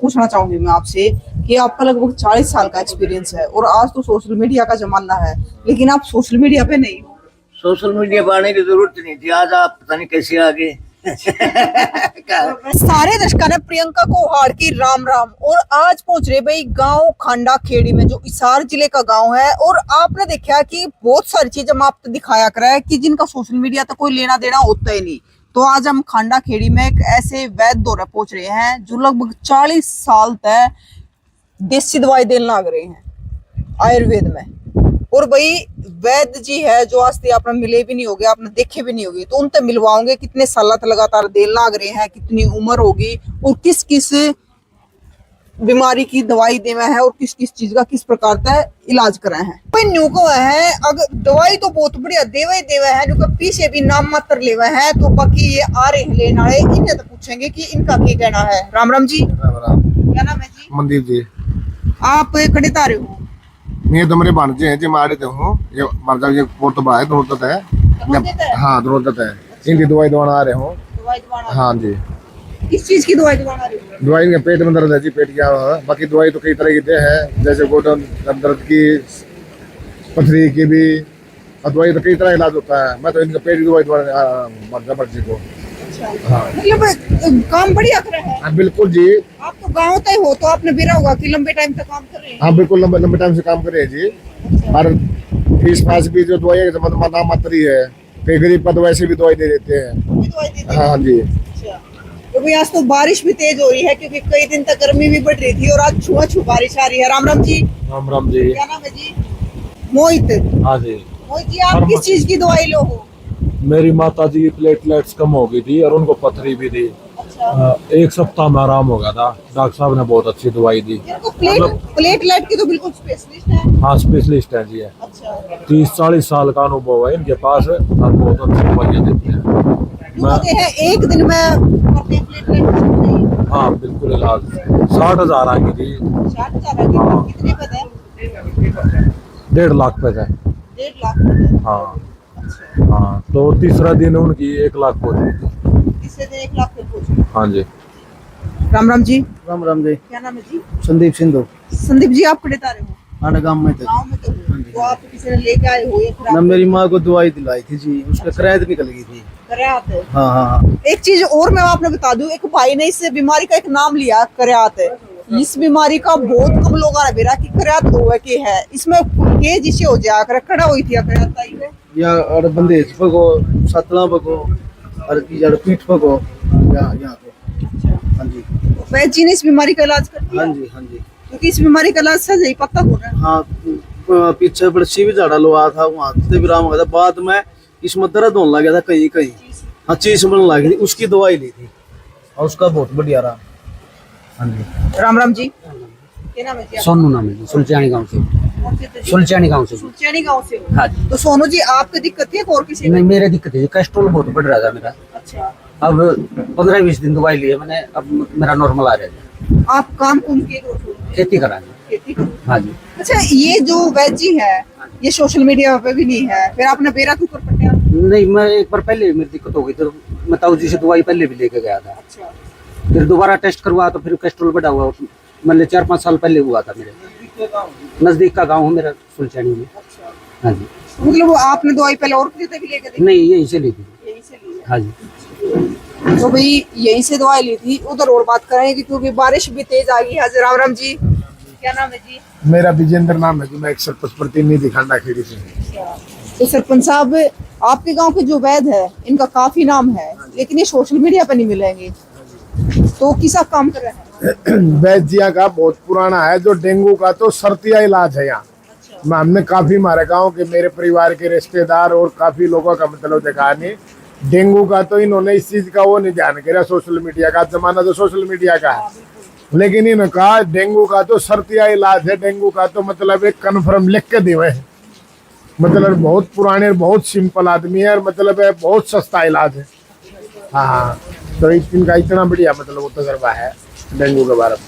पूछना चाहूंगी मैं आपसे कि आपका लगभग 40 साल का एक्सपीरियंस है और आज तो सोशल मीडिया का जमाना है, लेकिन आप सोशल मीडिया पे नहीं हो। सोशल मीडिया पर आने की जरूरत नहीं थी, आज आप पता नहीं कैसे आ गए। सारे दर्शकों ने प्रियंका को हार की राम राम। और आज पहुंच रहे भाई गांव खांडा खेड़ी में, जो हिसार जिले का गांव है। और आपने देखा कि बहुत सारी चीज हम आपको दिखाया करा है कि जिनका सोशल मीडिया तक कोई लेना देना होता ही नहीं। तो आज हम खांडा खेड़ी में एक ऐसे वैद्य दौरे पहुंच रहे हैं जो लगभग 40 साल तक देसी दवाई देने लग रहे हैं आयुर्वेद में। और भाई वैद्य जी है जो आज तक आपने मिले भी नहीं होगे, आपने देखे भी नहीं होगी, तो उनसे मिलवाओगे कितने साल तक लगातार देने लग रहे हैं, कितनी उम्र होगी और किस किस बीमारी की दवाई देवे है और किस किस चीज का किस प्रकार का इलाज कराए हैं। भाई न्यू को है अगर दवाई तो बहुत बढ़िया देवे है, जो पीछे भी नाम मात्र लेवे है। तो बाकी ये आ रहे हैं लेने वाले, इन्हें तो पूछेंगे कि इनका क्या कहना है। राम राम जी। राम राम। क्या नाम है जी? मनदीप जी। आप कड़े तारे हो? ये तो मेरे भांजे हैं जी, मारे थे हूँ ये मर्दा ये पोर्ट तो है दोनों है। हाँ दोनों है। इनकी दवाई दवाना आ रहे हूँ। हाँ जी। किस चीज की दवाई दवाना रहे हो? दवाई इनके पेट में दर्द है जी, पेट क्या बाकी दवाई तो कई तरह की दे है, जैसे गोडन दर्द की, पथरी की भी, और दवाई तो कई तरह का इलाज होता है। मैं तो इनका पेट की दवाई दवाना मर्जी को। हाँ। मतलब काम बढ़िया कर रहे हैं। हाँ बिल्कुल जी। आप तो गाँव तय हो तो आपने बेरा होगा कि लंबे टाइम तक काम कर रहे हैं। हाँ बिल्कुल लंबे टाइम से काम कर रहे हैं जी। और फीस पास भी जो दवाई नाम मात्र ही है, कई गरीब का तो वैसे भी दवाई दे देते हैं। हाँ जी। तो भाई आज तो बारिश भी तेज हो रही है क्योंकि कई दिन तक गर्मी भी बढ़ रही थी और आज छुआ छू बारिश आ रही है। राम राम जी। राम राम जी। क्या नाम है जी? मोहित। हाँ जी। मोहित जी, आप किस चीज की दवाई लो हो? मेरी माता जी की प्लेटलेट्स कम हो गई थी और उनको पथरी भी थी। अच्छा। एक सप्ताह में आराम हो गया था, डॉक्टर साहब ने बहुत अच्छी दवाई दी। प्लेटलेट की तो बिल्कुल स्पेशलिस्ट है। हाँ स्पेशलिस्ट है जी। अच्छा। 30-40 साल का अनुभव है इनके पास और बहुत अच्छी दवाइयाँ देते हैं। मैं एक दिन में प्लेटलेट। हाँ बिल्कुल इलाज 60,000 आ गई थी। 60,000 हाँ। कितने पता है? 1.5 लाख पे है। 1.5 लाख। हाँ हाँ। तो तीसरा दिन उनकी 1 लाख पहुँच गई थी। तीसरे दिन 1 लाख पे पहुंचे। हाँ जी। राम राम जी। राम राम जी। क्या नाम है जी? संदीप सिंधु। संदीप जी, आप कड़े तारे हो? आना गांव में थे। गांव में तो आप किसी ने लेके आए हो? मैं मेरी माँ को दवाई दिलाई थी जी, उसका किराया निकल गई थी। करात है। हाँ हाँ हाँ। एक चीज और मैं आपने बता दूं, एक भाई ने इस बीमारी का एक नाम लिया करात है। इस बीमारी का बहुत कम लोग आ बेरा कि करात हुआ के है। इसमें के जिसे हो जाया कर खड़ा हुई थी करात आई है या और बंदेज पको, सतला पको और की जड़ पीठ पको यहाँ तो। हाँ जी। वैद्य जी ने इस बीमारी का इलाज कर दिया? हाँ जी हाँ जी। क्योंकि इस बीमारी का इलाज सही ही पता हो रहा है। हाँ पीछे बड़सी भी झाड़ा लगा था, वहाँ से भी आराम हो गया था। बाद में इसमें दर्द होने लगा था कहीं कहीं। हाँ चीज बनने लगी थी, उसकी दवाई ली थी और उसका बहुत बढ़िया रहा। हाँ जी। राम राम जी। क्या नाम है जी? सोनू नाम है, सुलचानी गांव से। सुलचानी गांव से। सुलचानी गांव से हो? हाँ जी। तो सोनू जी, आपको दिक्कत है और किसी? नहीं मेरे दिक्कत है, कोलेस्ट्रॉल बहुत बढ़ रहा था मेरा। अच्छा। अब 15-20 दिन दवाई ली है मैंने, अब मेरा नॉर्मल आ रहा है। आप काम कौन के खेती कराने। खेती करो? हाँ जी। अच्छा, ये जो वैद्य जी है ये सोशल मीडिया पे भी नहीं है, फिर आपने बेरा क्यों कर पटा? नहीं मैं एक बार पहले मेरी दिक्कत हो गई तो मैं ताऊ जी से दवाई पहले भी लेके गया था। अच्छा। फिर दोबारा टेस्ट करवा तो फिर कोलेस्ट्रॉल बढ़ा हुआ, मतलब 4-5 साल पहले हुआ था मेरे। नजदीक का गाँव है मेरा सुलचानी में। अच्छा। हाँ जी। मतलब वो आपने दवाई पहले और किसी से भी लेके दी? नहीं यहीं से ली थी। यहीं से ली है। हाँ जी। तो भाई यहीं से दवाई ली थी, उधर और बात करेंगे क्योंकि बारिश भी तेज आ गई है। राम राम जी। क्या नाम है जी? मेरा विजेंद्र नाम है जी, मैं एक सरपंच प्रतिनिधि खांडा खेड़ी से। तो सरपंच साहब, आपके गांव के जो वैद्य है इनका काफी नाम है, लेकिन ये सोशल मीडिया पे नहीं मिलेंगे, तो किसा काम कर रहे हैं? वैद्य का बहुत पुराना है, जो डेंगू का तो सर्तिया इलाज है यहाँ। अच्छा। हमने काफी हमारे गाँव के, मेरे परिवार के रिश्तेदार और काफी लोगों का मतलब देखा नहीं। डेंगू का तो इन्होंने इस चीज का वो नहीं ध्यान किया, सोशल मीडिया का जमाना तो सोशल मीडिया का है, लेकिन इन्होंने कहा डेंगू का तो सर्तिया इलाज है। डेंगू का तो मतलब एक कन्फर्म लिख के दिए है, मतलब बहुत पुराने बहुत सिंपल आदमी है और मतलब है बहुत सस्ता इलाज है। हाँ तो इनका इतना बढ़िया मतलब वो तजर्बा है डेंगू के बारे में।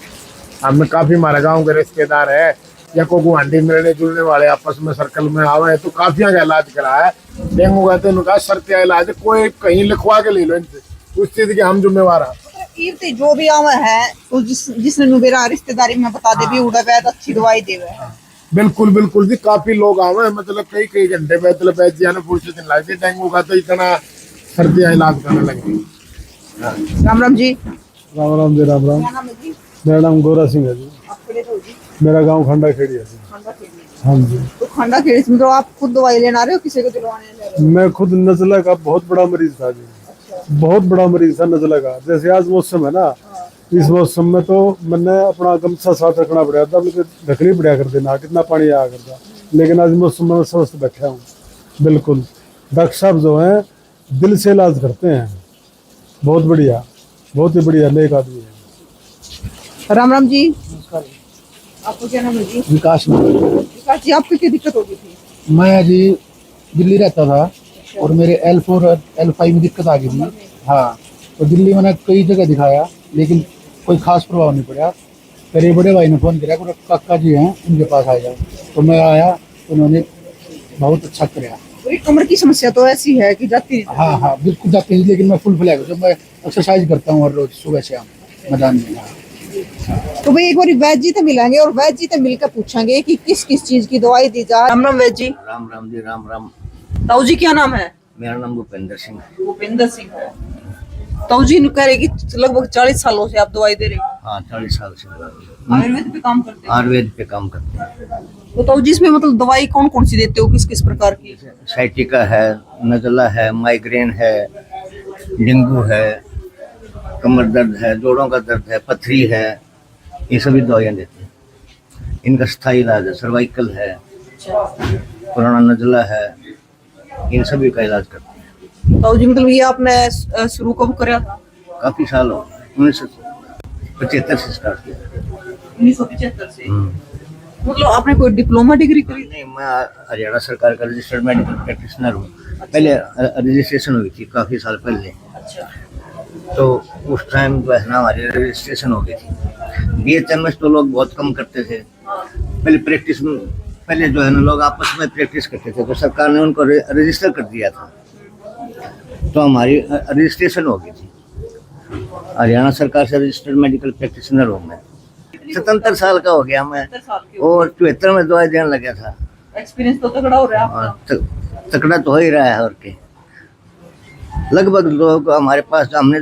हमने काफी हमारे गाँव के रिश्तेदार है या को गुआंढी मिलने जुलने वाले आपस में सर्कल में आवे तो काफिया का इलाज करा है। डेंगू का तो इनका सर्तिया इलाज, कोई कहीं लिखवा के ले लो इनसे, उस चीज के हम जिम्मेवार हैं। कीर्ति जो भी आवे है तो जिसने मेरा रिश्तेदारी में बता दे भी उड़ा वैद अच्छी दवाई देवे है। बिल्कुल बिल्कुल जी, काफी लोग आवे, मतलब कई कई घंटे मतलब वैद्य ने फुर्सत नहीं लगती। डेंगू का तो इतना सर्दियाँ इलाज करने लगी। राम राम जी। राम राम जी, राम राम। क्या नाम है जी? मेरा नाम गोरा सिंह है जी। आप खड़े रहो जी। मेरा गांव खंडा खेड़ी है जी। खंडा खेड़ी। हाँ जी। तो खंडा खेड़ी में तो आप खुद दवाई लेने आ रहे हो, किसी को दिलवाने ले रहे हो? मैं खुद नजला का बहुत बड़ा मरीज था जी। बहुत बड़ा मरीज था नजला का। जैसे आज मौसम है ना, इस मौसम में तो मैंने अपना गमछा साथ रखना पड़ा था, बल्कि ढकनी पड़ा कर देना, कितना पानी आया करता। लेकिन आज मौसम में स्वस्थ बैठा हूँ बिल्कुल। डॉक्टर साहब जो हैं दिल से इलाज करते हैं, बहुत बढ़िया, बहुत ही बढ़िया नेक आदमी है। राम राम जी। आपको क्या नाम है जी? विकास विकास जी, आपको क्या दिक्कत हो गई थी? मैं जी दिल्ली रहता था और मेरे L4 और L5 में दिक्कत आ गई थी। हाँ, तो दिल्ली मैंने कई जगह दिखाया लेकिन कोई खास प्रभाव नहीं पड़ा। मेरे बड़े भाई ने फ़ोन किया, काका जी हैं उनके पास आ जाओ। तो मैं आया, उन्होंने बहुत अच्छा किया। पूरी कमर की समस्या तो ऐसी है कि जाती है। हाँ हाँ बिल्कुल जाती है, लेकिन मैं फुल फ्लैग हूँ। मैं एक्सरसाइज करता हूँ हर रोज सुबह शाम मैदान में। तो भाई एक बार वैद्य जी से मिलेंगे और वैद्य जी से मिलकर पूछेंगे कि किस किस चीज की दवाई दी जाए। राम राम वैद्य जी। राम राम जी, राम राम। ताऊ जी क्या नाम है? मेरा नाम भूपेंद्र सिंह है। भूपेंद्र सिंह है। ताऊ जी ने कह रहे कि लगभग 40 सालों से आप दवाई दे रहे हो। हाँ, 40 साल से आयुर्वेद पे काम करते हैं। आयुर्वेद पे काम करते हैं। तो ताऊ जी इसमें मतलब दवाई कौन कौन सी देते हो, किस किस प्रकार की? साइटिका है, नजला है, माइग्रेन है, डेंगू है, कमर दर्द है, जोड़ों का दर्द है, पथरी है, ये सभी दवाइयाँ देते हैं। इनका स्थायी इलाज है, सर्वाइकल है, पुराना नजला है, इन सभी का इलाज करते हैं। ताऊ जी मतलब ये आपने शुरू कब करा था? काफी साल हो गए, 1975 से स्टार्ट किया। 1975 से। मतलब आपने कोई डिप्लोमा डिग्री करी? नहीं, मैं हरियाणा सरकार का रजिस्टर्ड मेडिकल प्रैक्टिशनर हूँ। पहले रजिस्ट्रेशन हुई थी काफी साल पहले। अच्छा। तो उस टाइम जो है ना हमारी रजिस्ट्रेशन हो गई थी। BHMS तो लोग बहुत कम करते थे। पहले जो है ना लोग आपस में प्रैक्टिस करते थे, तो सरकार ने उनको रजिस्टर कर दिया था, तो हमारी रजिस्ट्रेशन हो गई थी। हरियाणा सरकार से रजिस्टर्ड मेडिकल प्रैक्टिशनर हूँ मैं। 77 साल का हो गया मैं, और 74 में दवाई देने लगा था। एक्सपीरियंस तो तगड़ा हो रहा है आपका। तकड़ा तो हो ही रहा है। और के लगभग लोग हमारे पास, हमने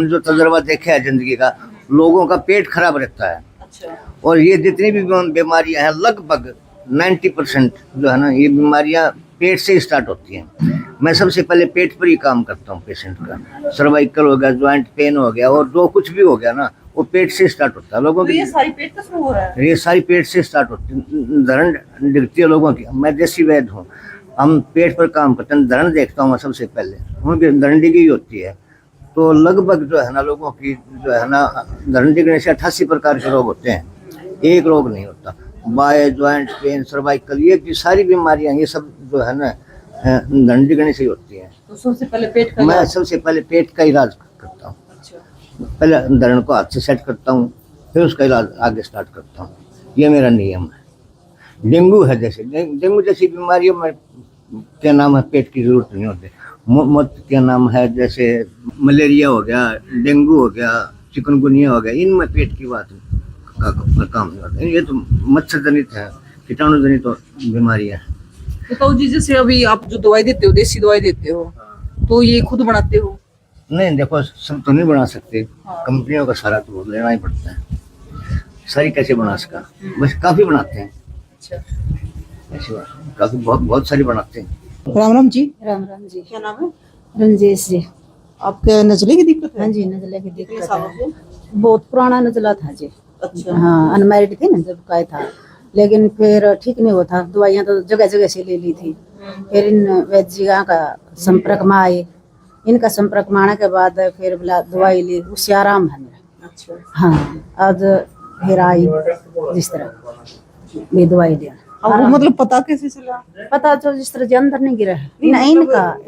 जो तजर्बा देखा है जिंदगी का, लोगों का पेट खराब रहता है। अच्छा। और ये जितनी भी बीमारियां हैं लगभग 90% जो है ना, ये बीमारियां पेट से स्टार्ट होती हैं। मैं सबसे पहले पेट पर ही काम करता हूँ पेशेंट का। सर्वाइकल हो गया, ज्वाइंट पेन हो गया, और जो कुछ भी हो गया ना, वो पेट से स्टार्ट होता है लोगों तो की। ये सारी पेट का शुरू हो रहा है? ये सारी पेट से स्टार्ट होती है। धरण दिखती है लोगों की। मैं देसी वैद्य हूँ, हम पेट पर काम करते हैं। धरण देखता हूँ मैं सबसे पहले, उनकी धरण डिगी होती है। तो लगभग जो है ना लोगों की जो है ना, धरण डिगने से 88 प्रकार के रोग होते हैं, एक रोग नहीं होता। बाय, ज्वाइंट पेन, सर्वाइकल, ये सारी बीमारियां, ये सब जो है ना धरण डिगने से ही होती हैं। तो सबसे पहले पेट का मैं सबसे पहले पेट का इलाज करता हूँ। अच्छा। पहले धरण को हाथ से सेट करता हूँ, फिर उसका इलाज आगे स्टार्ट करता हूँ। ये मेरा नियम है। डेंगू है, जैसे डेंगू जैसी बीमारियों में क्या नाम है, पेट की जरूरत नहीं होती। मत क्या नाम है, जैसे मलेरिया हो गया, डेंगू हो गया, चिकनगुनिया हो गया, इनमें पेट की बात का काम नहीं होता। ये तो मच्छर जनित है, कीटाणु जनित बीमारियां हैं। तो ताऊ जी जैसे अभी आप जो दवाई देते हो, देसी दवाई देते हो, तो ये खुद बनाते हो? नहीं, देखो सब तो नहीं बना सकते, कंपनियों का सारा तो लेना ही पड़ता है। सारी कैसे बना सका, बस काफी बनाते हैं। अच्छा। ऐसी बात, काफी बहुत सारी बनाते हैं। राम राम जी। राम राम जी। क्या नाम है? रंजेश जी। आपके नजले की दिक्कत है? हाँ जी, नजले की कितने दिक्कत सालों है। से? बहुत पुराना नजला था जी। अच्छा। हाँ, अनमैरिड थी ना जब का था, लेकिन फिर ठीक नहीं हुआ था। दवाइयाँ तो जगह जगह से ले ली थी। फिर इन वैद्य जी का संपर्क में आए। इनका संपर्क में आने के बाद फिर बोला दवाई ली, उससे आराम है मेरा। अच्छा। हाँ, आज फिर आई जिस तरह भी दवाई लिया। अब वो मतलब पता कैसे चला? पता तो जिस तरह जे अंदर नहीं गिरा है नहीं,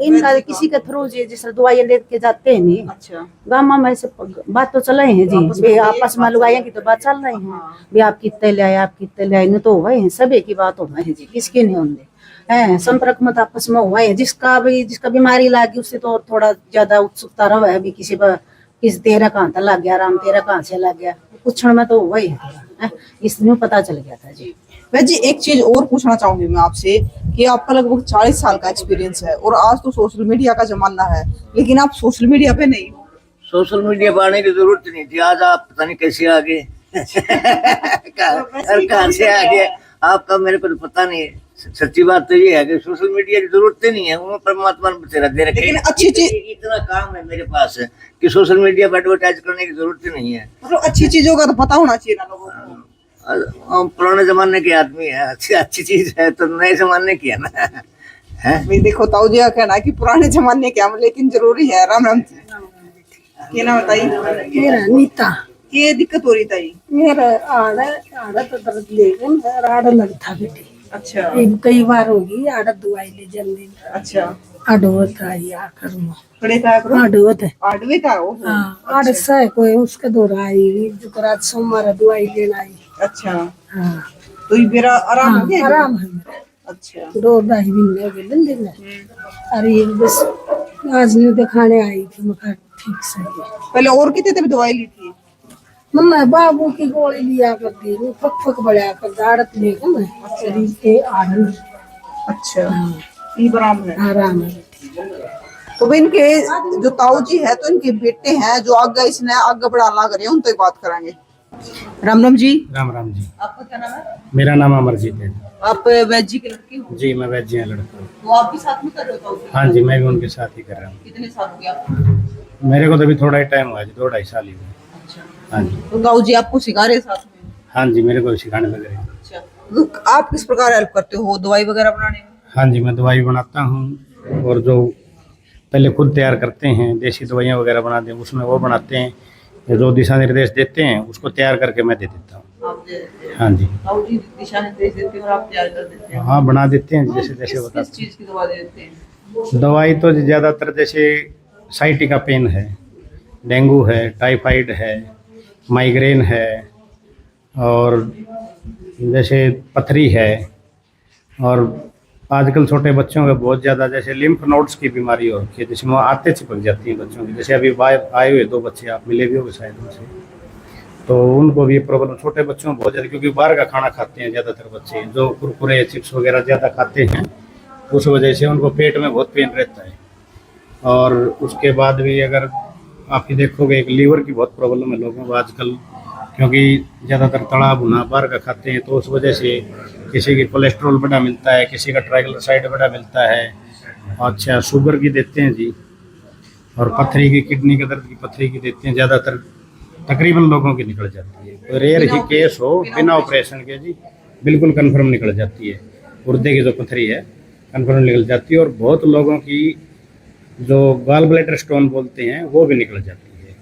इनका किसी के थ्रू जिस तरह दवाइयाँ लेके जाते हैं नहीं। अच्छा। गाँव में ऐसे बात तो चल रही है जी, भी आपस में लुगाइया की तो बात चल रही है, भी आप कितने ले आए, आप कितने ले आए, नहीं तो हुआ है सभी की बात हो है जी, किसकी नहीं होंगे है संपर्क में तो आपस में हुआ है। जिसका बीमारी लगी उससे तो थोड़ा ज्यादा उत्सुकता रहा है भी किस तेरा कहाँ था लग गया राम, तेरा कहाँ से लग गया, पूछने में तो वही है, इसमें पता चल गया था जी। वैसे जी एक चीज और पूछना चाहूंगी मैं आपसे कि आपका लगभग 40 साल का एक्सपीरियंस है और आज तो सोशल मीडिया का जमाना है, लेकिन आप सोशल मीडिया पे नहीं हो। सोशल मीडिया पर आने की जरूरत नहीं थी, आज आप पता नहीं कैसे आ गए कहाँ से आ गए आपका मेरे को तो पता नहीं है। सच्ची बात तो ये है कि सोशल मीडिया की जरूरत ही नहीं है, वो परमात्मा ने बतेरा दे रखे। लेकिन अच्छी चीज, इतना काम है मेरे पास है कि सोशल मीडिया पर एडवर्टाइज करने की जरूरत ही नहीं है। मतलब अच्छी चीजों का तो पता होना चाहिए ना लोगों को। हम पुराने जमाने के आदमी है, अच्छी चीज है तो नए जमाने की है ना है? भाई देखो ताऊ जी का कहना है कि पुराने जमाने के हम, लेकिन जरूरी है। राम राम जी, क्या नाम बताइए? मेरा नीता, ये दिक्कत हो रही ताई? मेरा आड़ा तो दर्द लेगा, मेरा आड़ा लगता बेटी। अच्छा कई बार होगी आड़ा दवाई ले जल्दी। अच्छा आडवत आई आकर में खड़े का करो, आडवत है। आडवे का हो। हाँ आड़ से कोई उसके दौरा आई जो रात सोमवार दवाई लेना आई। अच्छा हाँ तो ये मेरा आराम हो गया? आराम है मेरा। अच्छा 2-2.5 दिन हो गए दिन में। अरे ये बस आज नहीं दिखाने आई थी, मैं कहा ठीक से पहले और कितने दिन दवाई ली थी? मम्मा बाबू की गोली लिया करती, वो फक बढ़ा कर दाड़त लेकर मैं शरीर के आनंद। अच्छा ये आराम है। आराम है। तो भाई इनके जो ताऊ जी है तो इनके बेटे हैं जो आगे इसने आगे बढ़ाना करे, उन तो बात करेंगे। राम राम जी। राम राम जी। आपका क्या नाम है? मेरा नाम अमरजीत है। आप वैद जी के लड़के हो? जी मैं वैद जी हैं लड़का हूँ। तो आप भी साथ में कर रहे हो ताऊ जी? हाँ जी मैं भी उनके साथ ही कर रहा हूँ। कितने साल हो गए आपको? मेरे को तो अभी थोड़ा ही टाइम हुआ है, 2-2.5 साल ही हुए। अच्छा हाँ जी। तो ताऊ जी आपको सिखा रहे हैं साथ में? हाँ जी मेरे को भी सिखाने लग रहे हैं। अच्छा तो आप किस प्रकार हेल्प करते हो दवाई वगैरह बनाने में? हाँ जी मैं दवाई बनाता हूँ और जो पहले खुद तैयार करते हैं देसी दवाइयाँ वगैरह बनाते हैं उसमें वो बनाते हैं, जो दिशा निर्देश देते हैं उसको तैयार करके मैं दे देता हूँ। आप दे देते हैं? हाँ जी। ताऊ जी दिशा निर्देश देते हैं और आप तैयार कर देते हैं? हाँ बना देते हैं जैसे जैसे किस बताते चीज की दवा दे देते हैं? हैं। दवाई तो ज़्यादातर जैसे साइटिका पेन है, डेंगू है, टाइफाइड है, माइग्रेन है और जैसे पथरी है, और आजकल छोटे बच्चों का बहुत ज़्यादा जैसे लिम्फ नोड्स की बीमारी हो रखी है, जिसमें आते चिपक जाती हैं बच्चों की। जैसे अभी आए हुए 2 बच्चे आप मिले भी होंगे शायद उनसे, तो उनको भी ये प्रॉब्लम छोटे बच्चों में बहुत ज़्यादा, क्योंकि बाहर का खाना खाते हैं ज़्यादातर बच्चे, जो कुरकुरे चिप्स वगैरह ज़्यादा खाते हैं, उस वजह से उनको पेट में बहुत पेन रहता है। और उसके बाद भी अगर आप ये देखोगे एक लीवर की बहुत प्रॉब्लम है लोगों को आजकल, क्योंकि ज़्यादातर तला भुना बाहर का खाते हैं, तो उस वजह से किसी की कोलेस्ट्रॉल बड़ा मिलता है, किसी का ट्राइग्लिसराइड बड़ा मिलता है। अच्छा शुगर की देते हैं जी, और पथरी की, किडनी के दर्द की पथरी की देते हैं। ज़्यादातर तकरीबन लोगों की निकल जाती है, रेयर ही केस हो बिना ऑपरेशन के जी बिल्कुल कंफर्म निकल जाती है। गुर्दे की जो पथरी है कंफर्म निकल जाती है, और बहुत लोगों की जो गॉल ब्लैडर स्टोन बोलते हैं वो भी निकल जाती है।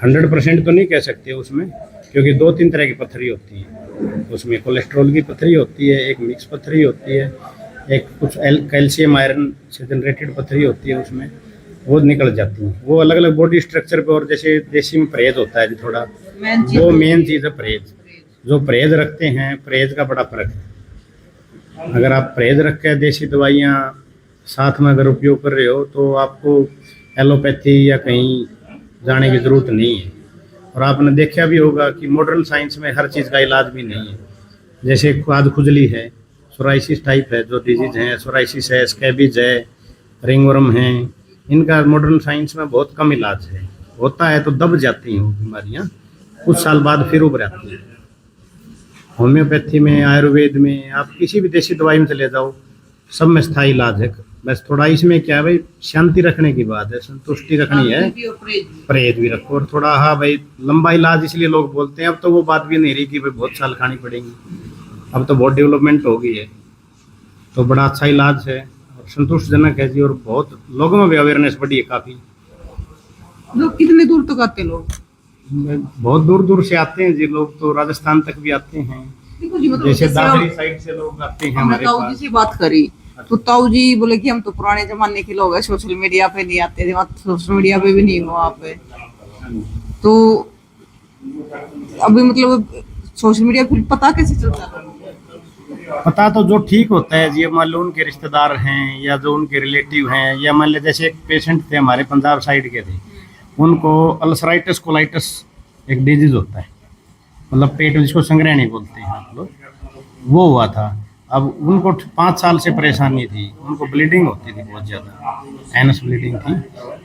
100% तो नहीं कह सकते उसमें, क्योंकि 2-3 तरह की पथरी होती है उसमें। कोलेस्ट्रॉल की पथरी होती है, एक मिक्स पथरी होती है, एक कुछ कैल्शियम आयरन से जनरेटेड पथरी होती है, उसमें वो निकल जाती हैं। वो अलग अलग बॉडी स्ट्रक्चर पे, और जैसे देसी में परहेज होता है जी थोड़ा, वो मेन चीज़ है परहेज। जो परहेज रखते हैं, परहेज का बड़ा फर्क है। अगर आप परहेज रख के देसी दवाइयाँ साथ में अगर उपयोग कर रहे हो तो आपको एलोपैथी या कहीं जाने की ज़रूरत नहीं है। और आपने देखा भी होगा कि मॉडर्न साइंस में हर चीज़ का इलाज भी नहीं है। जैसे खाद खुजली है, सोराइसिस टाइप है जो डिजीज है, सोराइसिस है, स्कैबिज है, रिंगवर्म है, इनका मॉडर्न साइंस में बहुत कम इलाज है। होता है तो दब जाती हैं वो बीमारियाँ, कुछ साल बाद फिर उभर आती हैं। होम्योपैथी में, आयुर्वेद में, आप किसी भी देसी दवाई में चले जाओ, सब में स्थायी इलाज है। बस थोड़ा इसमें क्या है भाई, शांति रखने की बात है, संतुष्टि रखनी है, परहेज भी रखो। और थोड़ा हाँ भाई लंबा इलाज इसलिए लोग बोलते हैं, अब तो वो बात भी नहीं रही कि भाई बहुत साल खानी पड़ेगी, अब तो बहुत डेवलपमेंट हो गई है, तो बड़ा अच्छा इलाज है और संतुष्टजनक है जी। और बहुत लोगों में भी अवेयरनेस बढ़ी है काफ़ी। लोग कितने दूर तक आते लोग? बहुत दूर दूर से आते हैं जी लोग, तो राजस्थान तक भी आते हैं, जैसे दादरी साइड से लोग आते हैं हमारे ताऊ जी पास। से बात करी तो ताऊ जी बोले कि हम तो पुराने जमाने के लोग हैं, सोशल मीडिया पे नहीं आते थे, सोशल मीडिया पे भी नहीं हो वहाँ पे। तो अभी मतलब सोशल मीडिया फिर पता कैसे चलता है? पता तो जो ठीक होता है जी, मान लो उनके रिश्तेदार हैं या जो उनके रिलेटिव हैं, या मान लो जैसे एक पेशेंट थे हमारे पंजाब साइड के थे, उनको अल्सराइटिस कोलाइटिस एक डिजीज होता है, मतलब पेट में, जिसको संग्रहणी बोलते हैं आप लोग, वो हुआ था। अब उनको 5 साल से परेशानी थी, उनको ब्लीडिंग होती थी बहुत ज़्यादा, एनस ब्लीडिंग थी।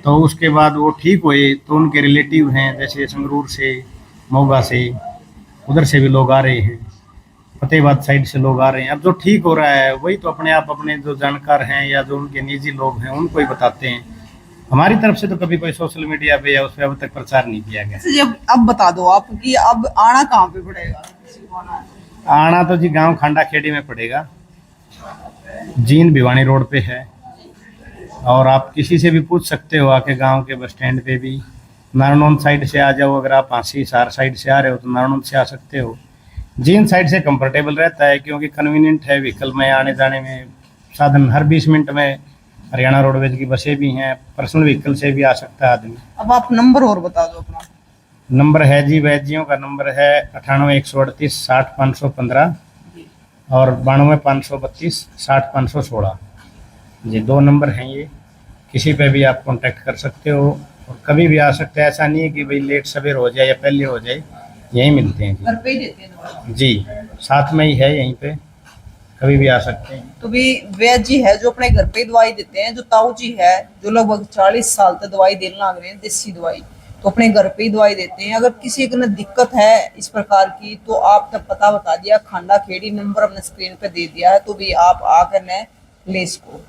तो उसके बाद वो ठीक हुए, तो उनके रिलेटिव हैं जैसे संगरूर से, मोगा से, उधर से भी लोग आ रहे हैं, फतेहाबाद साइड से लोग आ रहे हैं। अब जो ठीक हो रहा है वही तो अपने आप अपने जो जानकार हैं या जो उनके निजी लोग हैं उनको ही बताते हैं। हमारी तरफ से तो कभी कोई सोशल मीडिया पे या उस पर अब तक प्रचार नहीं किया गया। जब अब बता दो आप कि अब आना कहाँ पे पड़ेगा? आना तो जी गांव खांडा खेड़ी में पड़ेगा, जीन भिवानी रोड पे है। और आप किसी से भी पूछ सकते हो आके, गांव के बस स्टैंड पे भी, नारनौंद साइड से आ जाओ, अगर आप हांसी हिसार साइड से आ रहे हो तो नारनौंद से आ सकते हो। जीन साइड से कंफर्टेबल रहता है क्योंकि कन्वीनियंट है, व्हीकल में आने जाने में साधन, हर 20 मिनट में हरियाणा रोडवेज की बसें भी हैं, पर्सनल व्हीकल से भी आ सकता है आदमी। अब आप नंबर और बता दो अपना। नंबर है जी, वैद्यों का नंबर है 98 138 60 515 और 92 532 60 516 जी, 2 नंबर हैं ये। किसी पे भी आप कांटेक्ट कर सकते हो और कभी भी आ सकते हैं। ऐसा नहीं है कि भाई लेट सवेर हो जाए या पहले हो जाए, यहीं मिलते हैं घर पे ही देते हैं दवाई? जी, साथ में ही है, यहीं पे कभी भी आ सकते हैं। तो भी वैद्य जी है जो अपने घर पे ही दवाई देते हैं। जो ताऊ जी है जो लगभग 40 साल तक दवाई देने लग रहे हैं, देसी दवाई, तो अपने घर पे ही दवाई देते हैं। अगर किसी को दिक्कत है इस प्रकार की तो आप तब पता बता दिया, खांडा खेड़ी नंबर अपने स्क्रीन पे दे दिया है, तो भी आप आकर न ले इसको।